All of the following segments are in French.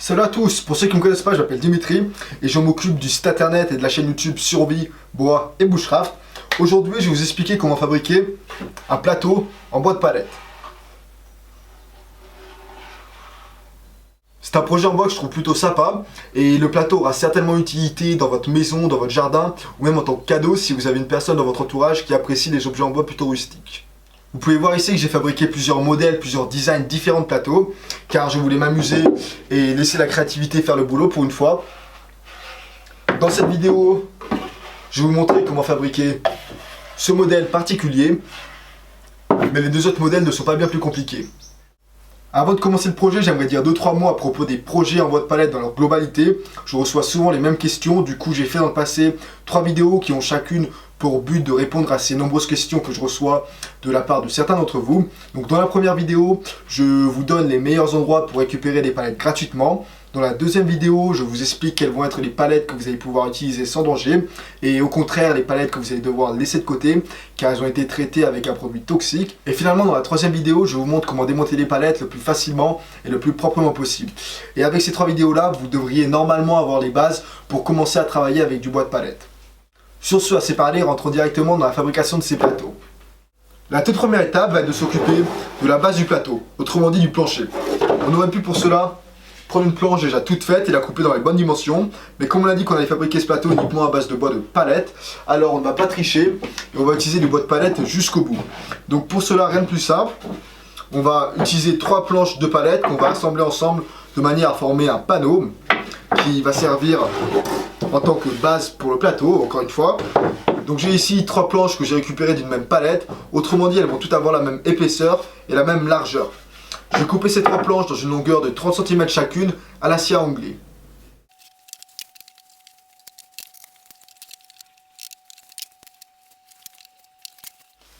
Salut à tous, pour ceux qui ne me connaissent pas, je m'appelle Dimitri et je m'occupe du site internet et de la chaîne YouTube Survie, Bois et Bushcraft. Aujourd'hui, je vais vous expliquer comment fabriquer un plateau en bois de palette. C'est un projet en bois que je trouve plutôt sympa et le plateau aura certainement utilité dans votre maison, dans votre jardin ou même en tant que cadeau si vous avez une personne dans votre entourage qui apprécie les objets en bois plutôt rustiques. Vous pouvez voir ici que j'ai fabriqué plusieurs modèles, plusieurs designs différents de plateaux car je voulais m'amuser et laisser la créativité faire le boulot pour une fois. Dans cette vidéo, je vais vous montrer comment fabriquer ce modèle particulier, mais les deux autres modèles ne sont pas bien plus compliqués. Avant de commencer le projet, j'aimerais dire 2-3 mots à propos des projets en bois de palette dans leur globalité. Je reçois souvent les mêmes questions, du coup j'ai fait dans le passé 3 vidéos qui ont chacune pour but de répondre à ces nombreuses questions que je reçois de la part de certains d'entre vous. Donc dans la première vidéo, je vous donne les meilleurs endroits pour récupérer des palettes gratuitement. Dans la deuxième vidéo, je vous explique quelles vont être les palettes que vous allez pouvoir utiliser sans danger et au contraire les palettes que vous allez devoir laisser de côté car elles ont été traitées avec un produit toxique. Et finalement dans la troisième vidéo, je vous montre comment démonter les palettes le plus facilement et le plus proprement possible. Et avec ces 3 vidéos là, vous devriez normalement avoir les bases pour commencer à travailler avec du bois de palette. Sur ce, assez parlé, rentrons directement dans la fabrication de ces plateaux. La toute première étape va être de s'occuper de la base du plateau, autrement dit du plancher. On aurait pu pour cela prendre une planche déjà toute faite et la couper dans les bonnes dimensions, mais comme on a dit qu'on allait fabriquer ce plateau uniquement à base de bois de palette, alors on ne va pas tricher et on va utiliser du bois de palette jusqu'au bout. Donc pour cela, rien de plus simple, on va utiliser 3 planches de palette qu'on va assembler ensemble de manière à former un panneau qui va servir en tant que base pour le plateau, encore une fois. Donc j'ai ici 3 planches que j'ai récupérées d'une même palette, autrement dit elles vont toutes avoir la même épaisseur et la même largeur. Je vais couper ces 3 planches dans une longueur de 30 cm chacune à la scie à onglet.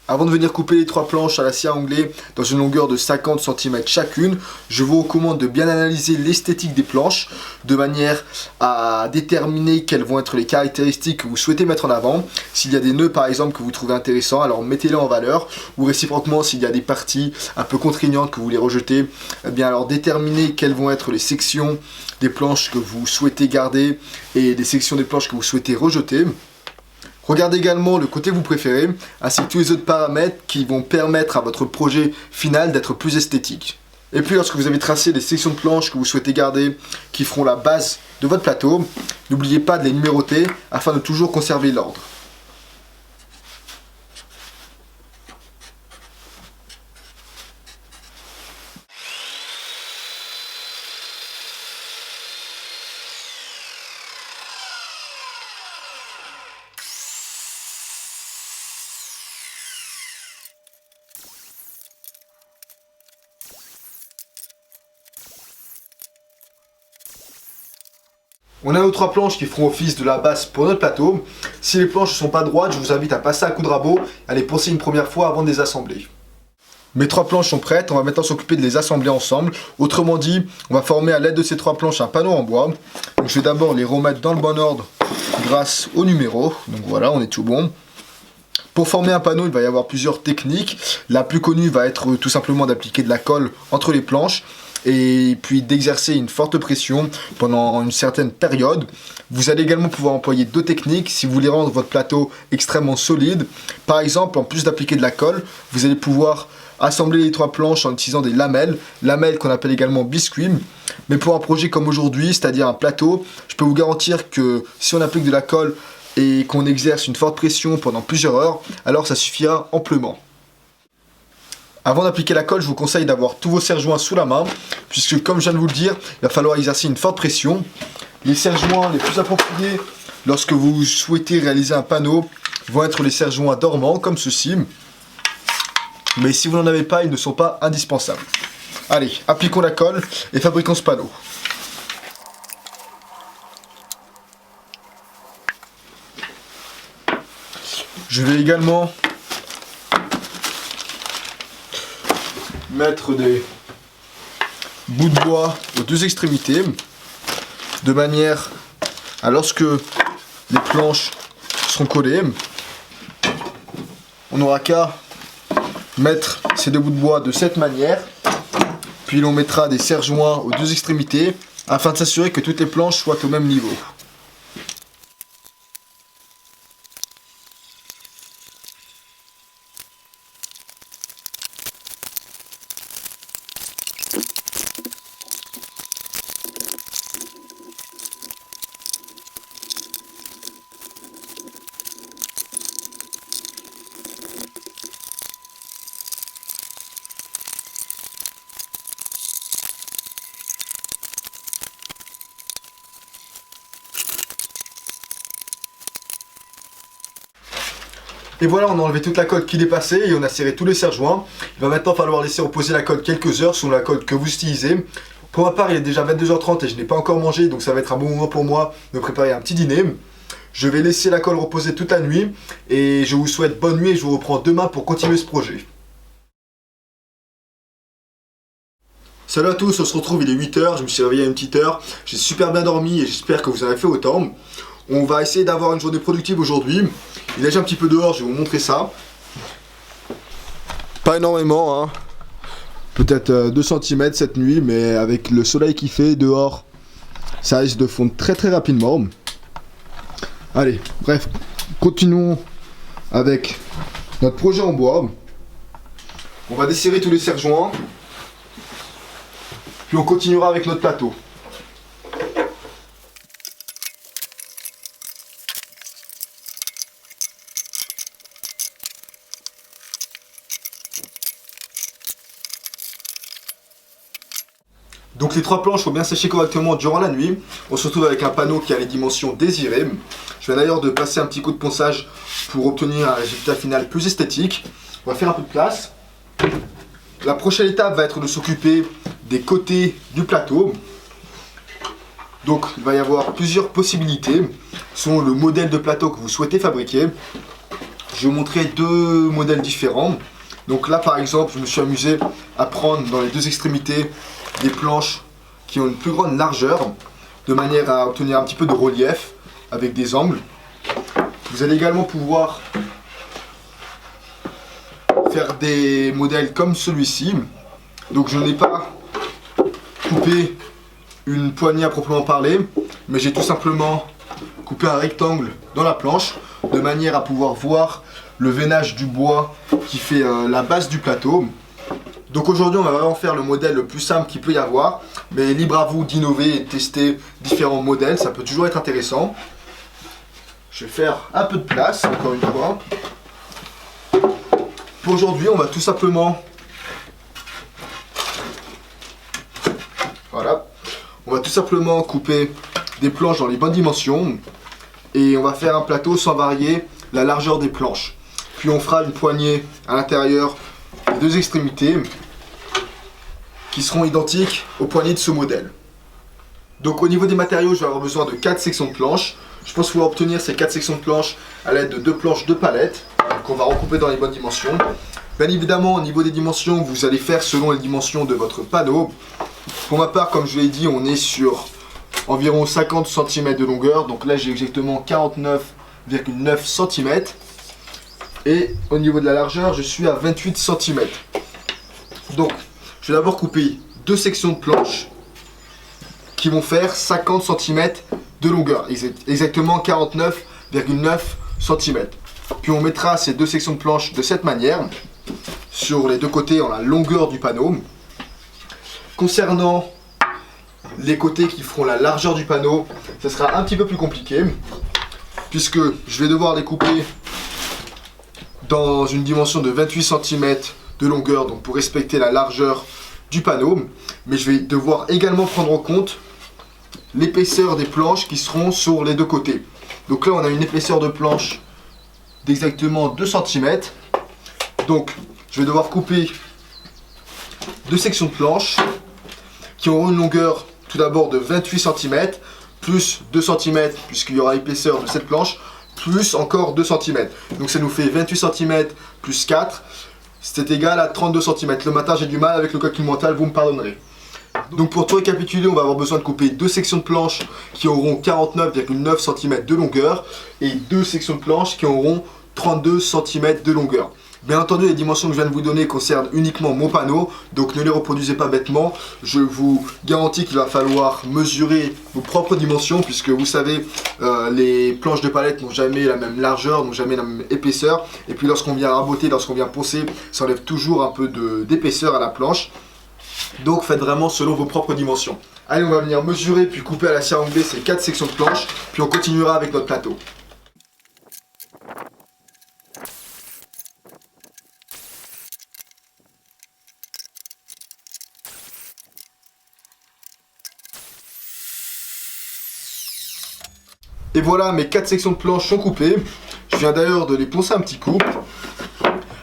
Avant de venir couper les 3 planches à la scie à onglet dans une longueur de 50 cm chacune, je vous recommande de bien analyser l'esthétique des planches de manière à déterminer quelles vont être les caractéristiques que vous souhaitez mettre en avant. S'il y a des nœuds par exemple que vous trouvez intéressants, alors mettez-les en valeur, ou réciproquement s'il y a des parties un peu contraignantes que vous voulez rejeter, eh bien alors déterminez quelles vont être les sections des planches que vous souhaitez garder et les sections des planches que vous souhaitez rejeter. Regardez également le côté que vous préférez, ainsi que tous les autres paramètres qui vont permettre à votre projet final d'être plus esthétique. Et puis lorsque vous avez tracé les sections de planches que vous souhaitez garder, qui feront la base de votre plateau, n'oubliez pas de les numéroter afin de toujours conserver l'ordre. On a nos 3 planches qui feront office de la base pour notre plateau. Si les planches ne sont pas droites, je vous invite à passer un coup de rabot, à les poncer une première fois avant de les assembler. Mes 3 planches sont prêtes, on va maintenant s'occuper de les assembler ensemble. Autrement dit, on va former à l'aide de ces 3 planches un panneau en bois. Donc, je vais d'abord les remettre dans le bon ordre grâce au numéro. Donc voilà, on est tout bon. Pour former un panneau, il va y avoir plusieurs techniques. La plus connue va être tout simplement d'appliquer de la colle entre les planches et puis d'exercer une forte pression pendant une certaine période. Vous allez également pouvoir employer 2 techniques si vous voulez rendre votre plateau extrêmement solide. Par exemple, en plus d'appliquer de la colle, vous allez pouvoir assembler les 3 planches en utilisant des lamelles qu'on appelle également biscuits. Mais pour un projet comme aujourd'hui, c'est-à-dire un plateau, je peux vous garantir que si on applique de la colle et qu'on exerce une forte pression pendant plusieurs heures, alors ça suffira amplement. Avant d'appliquer la colle, je vous conseille d'avoir tous vos serre-joints sous la main, puisque comme je viens de vous le dire, il va falloir exercer une forte pression. Les serre-joints les plus appropriés lorsque vous souhaitez réaliser un panneau vont être les serre-joints dormants, comme ceci. Mais si vous n'en avez pas, ils ne sont pas indispensables. Allez, appliquons la colle et fabriquons ce panneau. Je vais également mettre des bouts de bois aux 2 extrémités de manière à lorsque les planches seront collées, on n'aura qu'à mettre ces 2 bouts de bois de cette manière, puis l'on mettra des serre-joints aux 2 extrémités afin de s'assurer que toutes les planches soient au même niveau. Et voilà, on a enlevé toute la colle qui dépassait et on a serré tous les serre-joints. Il va maintenant falloir laisser reposer la colle quelques heures selon la colle que vous utilisez. Pour ma part, il est déjà 22h30 et je n'ai pas encore mangé, donc ça va être un bon moment pour moi de préparer un petit dîner. Je vais laisser la colle reposer toute la nuit et je vous souhaite bonne nuit et je vous reprends demain pour continuer ce projet. Salut à tous, on se retrouve, il est 8h, je me suis réveillé à une petite heure. J'ai super bien dormi et j'espère que vous en avez fait autant. On va essayer d'avoir une journée productive aujourd'hui. Il neige un petit peu dehors, je vais vous montrer ça. Pas énormément, hein. Peut-être 2 cm cette nuit, mais avec le soleil qui fait dehors, ça risque de fondre très très rapidement. Allez, bref, continuons avec notre projet en bois. On va desserrer tous les serre-joints. Puis on continuera avec notre plateau. Donc les 3 planches sont bien sécher correctement durant la nuit. On se retrouve avec un panneau qui a les dimensions désirées. Je viens d'ailleurs de passer un petit coup de ponçage pour obtenir un résultat final plus esthétique. On va faire un peu de place. La prochaine étape va être de s'occuper des côtés du plateau. Donc il va y avoir plusieurs possibilités selon le modèle de plateau que vous souhaitez fabriquer. Je vais vous montrer 2 modèles différents. Donc là par exemple, je me suis amusé à prendre dans les 2 extrémités des planches qui ont une plus grande largeur, de manière à obtenir un petit peu de relief avec des angles. Vous allez également pouvoir faire des modèles comme celui-ci. Donc je n'ai pas coupé une poignée à proprement parler, mais j'ai tout simplement coupé un rectangle dans la planche, de manière à pouvoir voir le veinage du bois qui fait la base du plateau. Donc aujourd'hui on va vraiment faire le modèle le plus simple qu'il peut y avoir, mais libre à vous d'innover et de tester différents modèles, ça peut toujours être intéressant. Je vais faire un peu de place, encore une fois. Pour aujourd'hui on va tout simplement... Voilà. On va tout simplement couper des planches dans les bonnes dimensions et on va faire un plateau sans varier la largeur des planches. Puis on fera une poignée à l'intérieur des 2 extrémités qui seront identiques aux poignées de ce modèle. Donc au niveau des matériaux, je vais avoir besoin de 4 sections de planches. Je pense pouvoir obtenir ces 4 sections de planches à l'aide de 2 planches de palette qu'on va recouper dans les bonnes dimensions. Bien évidemment, au niveau des dimensions, vous allez faire selon les dimensions de votre panneau. Pour ma part, comme je l'ai dit, on est sur environ 50 cm de longueur. Donc là, j'ai exactement 49,9 cm. Et au niveau de la largeur, je suis à 28 cm. Donc, je vais d'abord couper 2 sections de planches qui vont faire 50 cm de longueur. Exactement 49,9 cm. Puis on mettra ces 2 sections de planches de cette manière. Sur les 2 côtés, en la longueur du panneau. Concernant les côtés qui feront la largeur du panneau, ça sera un petit peu plus compliqué, puisque je vais devoir les couper dans une dimension de 28 cm de longueur, donc pour respecter la largeur du panneau, mais je vais devoir également prendre en compte l'épaisseur des planches qui seront sur les 2 côtés. Donc là on a une épaisseur de planche d'exactement 2 cm, donc je vais devoir couper 2 sections de planches qui auront une longueur tout d'abord de 28 cm, plus 2 cm puisqu'il y aura l'épaisseur de cette planche, plus encore 2 cm. Donc ça nous fait 28 cm plus 4, c'est égal à 32 cm. Le matin j'ai du mal avec le calcul mental, vous me pardonnerez. Donc pour tout récapituler, on va avoir besoin de couper 2 sections de planches qui auront 49,9 cm de longueur et 2 sections de planches qui auront 32 cm de longueur. Bien entendu, les dimensions que je viens de vous donner concernent uniquement mon panneau, donc ne les reproduisez pas bêtement. Je vous garantis qu'il va falloir mesurer vos propres dimensions, puisque vous savez, les planches de palette n'ont jamais la même largeur, n'ont jamais la même épaisseur. Et puis lorsqu'on vient raboter, lorsqu'on vient poncer, ça enlève toujours un peu d'épaisseur à la planche. Donc faites vraiment selon vos propres dimensions. Allez, on va venir mesurer puis couper à la scie à onglet ces 4 sections de planche, puis on continuera avec notre plateau. Et voilà, mes 4 sections de planche sont coupées. Je viens d'ailleurs de les poncer un petit coup.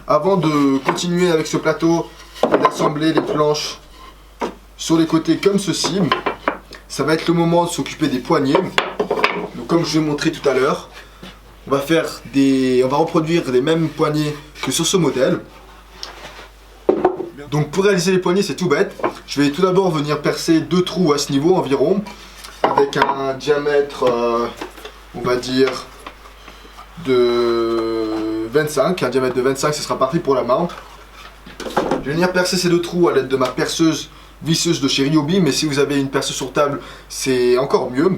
Avant de continuer avec ce plateau et d'assembler les planches sur les côtés comme ceci, ça va être le moment de s'occuper des poignées. Donc comme je vous ai montré tout à l'heure, on va reproduire les mêmes poignées que sur ce modèle. Donc pour réaliser les poignées, c'est tout bête. Je vais tout d'abord venir percer 2 trous à ce niveau environ, avec un diamètre, on va dire, de 25. Un diamètre de 25, ce sera parfait pour la main. Je vais venir percer ces 2 trous à l'aide de ma perceuse visseuse de chez Ryobi, mais si vous avez une perceuse sur table, c'est encore mieux.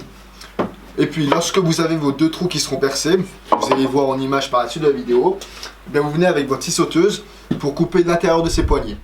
Et puis lorsque vous avez vos 2 trous qui seront percés, vous allez voir en image par la suite de la vidéo, bien vous venez avec votre scie sauteuse pour couper l'intérieur de ces poignées.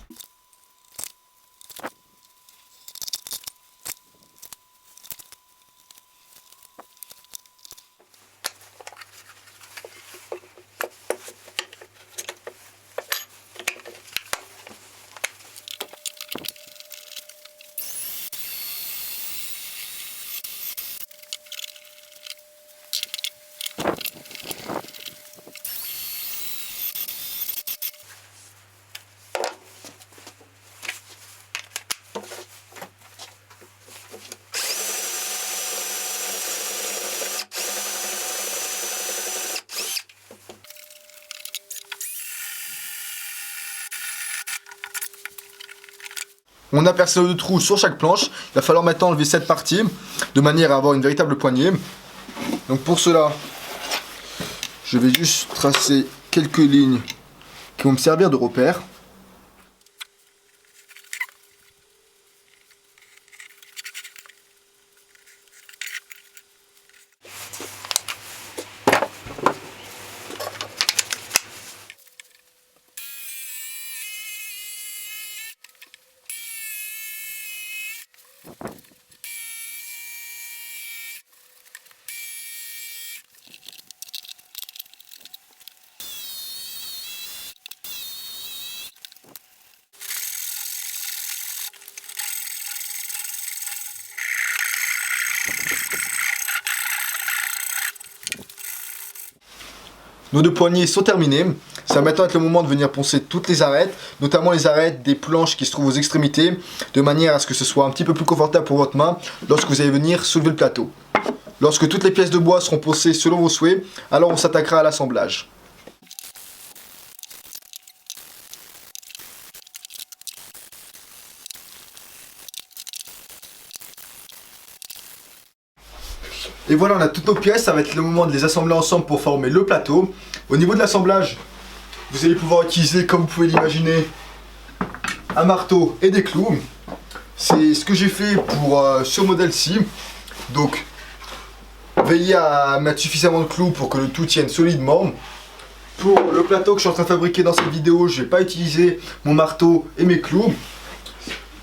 On a percé 2 trous sur chaque planche. Il va falloir maintenant enlever cette partie de manière à avoir une véritable poignée. Donc pour cela, je vais juste tracer quelques lignes qui vont me servir de repère. Nos 2 poignées sont terminées. Ça va maintenant être le moment de venir poncer toutes les arêtes, notamment les arêtes des planches qui se trouvent aux extrémités, de manière à ce que ce soit un petit peu plus confortable pour votre main lorsque vous allez venir soulever le plateau. Lorsque toutes les pièces de bois seront poncées selon vos souhaits, alors on s'attaquera à l'assemblage. Et voilà, on a toutes nos pièces, ça va être le moment de les assembler ensemble pour former le plateau. Au niveau de l'assemblage, vous allez pouvoir utiliser, comme vous pouvez l'imaginer, un marteau et des clous. C'est ce que j'ai fait pour ce modèle-ci. Donc, veillez à mettre suffisamment de clous pour que le tout tienne solidement. Pour le plateau que je suis en train de fabriquer dans cette vidéo, je ne vais pas utiliser mon marteau et mes clous,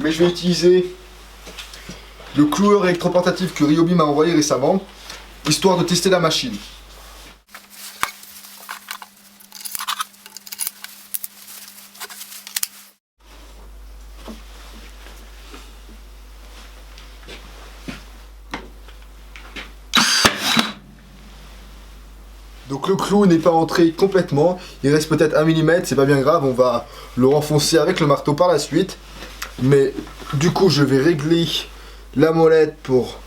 mais je vais utiliser le cloueur électroportatif que Ryobi m'a envoyé récemment, histoire de tester la machine. Donc le clou n'est pas entré complètement, il reste peut-être 1 mm, c'est pas bien grave, on va le renfoncer avec le marteau par la suite. Mais du coup je vais régler la molette pour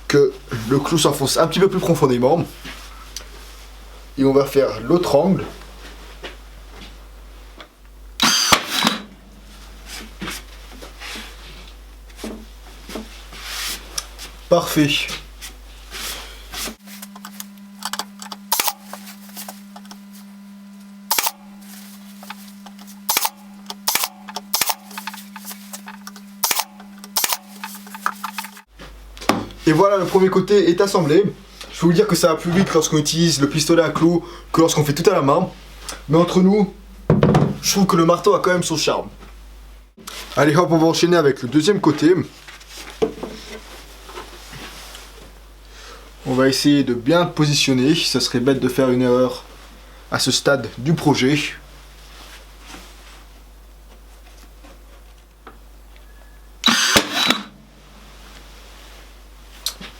que le clou s'enfonce un petit peu plus profondément. Et on va faire l'autre angle. Parfait. Et voilà, le premier côté est assemblé. Je peux vous dire que ça va plus vite lorsqu'on utilise le pistolet à clous que lorsqu'on fait tout à la main. Mais entre nous, je trouve que le marteau a quand même son charme. Allez hop, on va enchaîner avec le deuxième côté. On va essayer de bien positionner. Ça serait bête de faire une erreur à ce stade du projet.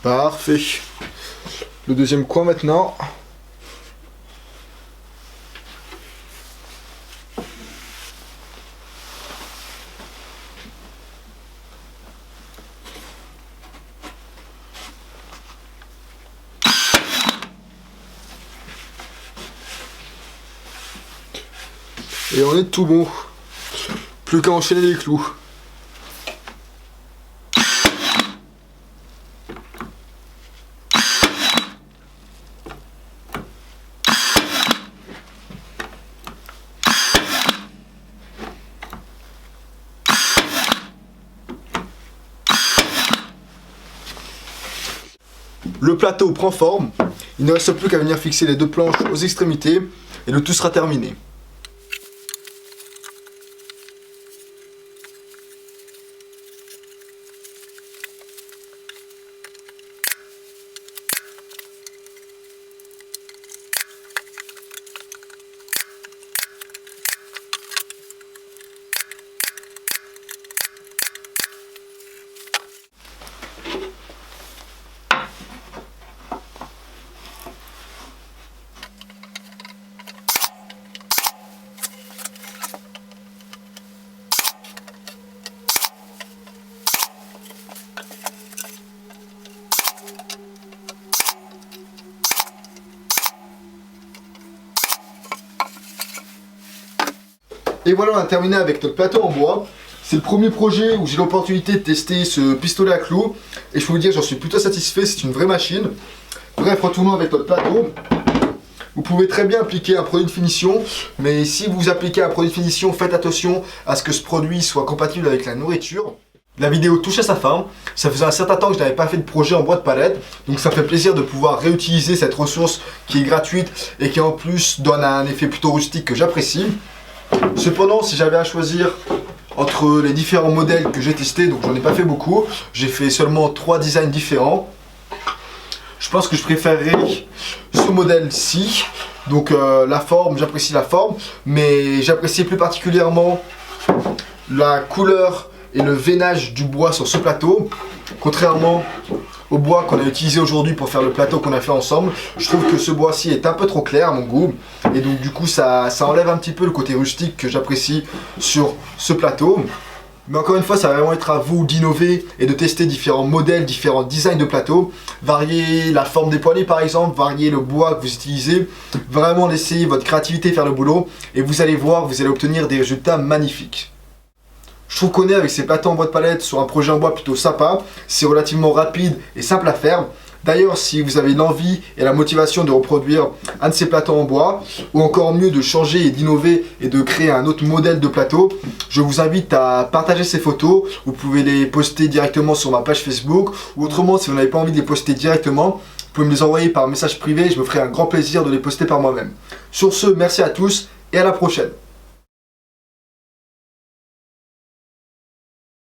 Parfait. Le deuxième coin maintenant. Et on est tout bon. Plus qu'à enchaîner les clous. Le plateau prend forme. Il ne reste plus qu'à venir fixer les deux planches aux extrémités et le tout sera terminé. Et voilà, on a terminé avec notre plateau en bois. C'est le premier projet où j'ai l'opportunité de tester ce pistolet à clous. Et je peux vous dire, j'en suis plutôt satisfait, c'est une vraie machine. Bref, retournons avec notre plateau. Vous pouvez très bien appliquer un produit de finition, mais si vous appliquez un produit de finition, faites attention à ce que ce produit soit compatible avec la nourriture. La vidéo touche à sa fin. Ça faisait un certain temps que je n'avais pas fait de projet en bois de palette, donc ça fait plaisir de pouvoir réutiliser cette ressource qui est gratuite et qui en plus donne un effet plutôt rustique que j'apprécie. Cependant, si j'avais à choisir entre les différents modèles que j'ai testés, donc j'en ai pas fait beaucoup, j'ai fait seulement 3 designs différents. Je pense que je préférerais ce modèle-ci. Donc la forme, j'apprécie la forme, mais j'apprécie plus particulièrement la couleur et le veinage du bois sur ce plateau. Contrairement au bois qu'on a utilisé aujourd'hui pour faire le plateau qu'on a fait ensemble, je trouve que ce bois-ci est un peu trop clair à mon goût. Et donc du coup ça enlève un petit peu le côté rustique que j'apprécie sur ce plateau. Mais encore une fois, ça va vraiment être à vous d'innover et de tester différents modèles, différents designs de plateaux. Varier la forme des poignées par exemple, varier le bois que vous utilisez. Vraiment laisser votre créativité faire le boulot. Et vous allez voir, vous allez obtenir des résultats magnifiques. Je trouve qu'on est avec ces plateaux en bois de palette sur un projet en bois plutôt sympa. C'est relativement rapide et simple à faire. D'ailleurs, si vous avez l'envie et la motivation de reproduire un de ces plateaux en bois, ou encore mieux de changer et d'innover et de créer un autre modèle de plateau, je vous invite à partager ces photos. Vous pouvez les poster directement sur ma page Facebook, ou autrement, si vous n'avez pas envie de les poster directement, vous pouvez me les envoyer par message privé. Je me ferai un grand plaisir de les poster par moi-même. Sur ce, merci à tous et à la prochaine.